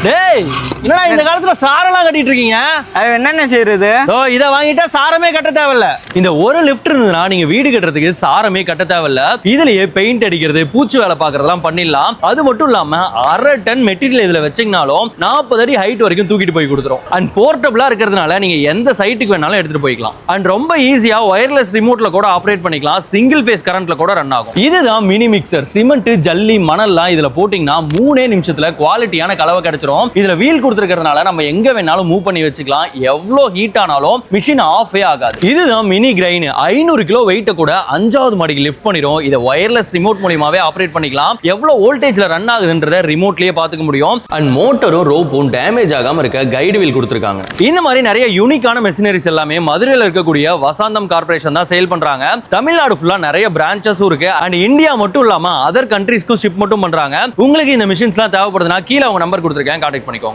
டேய் என்னடா இந்த காலத்துல சாரெல்லாம் கட்டிட்டு இருக்கீங்க? அது என்னென்ன செய்யறது? இதை வாங்கிட்டா சாரமே கட்ட தேவையில்ல. இந்த ஒரு லிஃப்ட் இருந்ததுன்னா நீங்க வீடு கட்டுறதுக்கு சாரமே கட்ட தேவையில்ல. இதுலயே பெயிண்ட் அடிக்கிறது, பூச்சி வேலை பாக்குறதெல்லாம் பண்ணிடலாம். அது மட்டும் இல்லாம 1/2 டன் மெட்டீரியல் இதுல வச்சீங்கனாலும் 40 அடி ஹைட் வரைக்கும் தூக்கிட்டு போய் கொடுத்துரும். அண்ட் போர்ட்டபிளா இருக்கிறதுனால நீங்க எந்த சைட்டுக்கு வேணாலும் எடுத்துட்டு போய்க்கலாம். அண்ட் ரொம்ப ஈஸியா ஒயர்லெஸ் ரிமோட்ல கூட ஆப்ரேட் பண்ணிக்கலாம். சிங்கிள் ஃபேஸ் கரண்ட்ல கூட ரன் ஆகும். இதுதான் மினி மிக்சர். சிமெண்ட், ஜல்லி, மணல்லாம் இதுல போட்டீங்கன்னா 3 நிமிஷத்துல குவாலிட்டியான கலவை கிடைச்சிரும். இதுல வீல் கொடுத்திருக்கிறதுனால நம்ம எங்க வேணாலும் மூவ் பண்ணி வச்சுக்கலாம். எவ்வளவு ஹீட் ஆனாலும் மிஷின் ஆஃபே ஆகாது. இதுதான் மினி கிரைன். 500 கிலோ வெயிட்ட கூட 5வது மாடிக்கு லிஃப்ட் பண்ணிரும். இத ஒயர்லெஸ் ரிமோட் மூலமாவே ஆபரேட் பண்ணிக்கலாம். எவ்வளவு வோல்டேஜ்ல ரன் ஆகுதுன்றத ரிமோட்லயே பாத்துக்க முடியும். அண்ட் மோட்டரும் ரோப்பும் டேமேஜ் ஆகாம இருக்க கைடு வீல் கொடுத்திருக்காங்க. இந்த மாதிரி நிறைய யூனிக்கான மெஷினரிஸ் எல்லாமே மதுரையில இருக்கக்கூடிய வசந்தம் கார்ப்பரேஷன் தான் சேல் பண்றாங்க. தமிழ்நாடு ஃபுல்லா நிறைய பிரான்ச்சஸும் இருக்கு. அண்ட் இந்தியா மட்டும் இல்லாம அதர் கண்ட்ரீஸ்க்கும் ஷிப் மட்டும் பண்றாங்க. உங்களுக்கு இந்த மிஷின்ஸ்லாம் தேவைப்படுதுன்னா கீழே அவங்க நம்பர் கொடுத்திருக்கேன், கான்டாக்ட் பண்ணிக்கோங்க.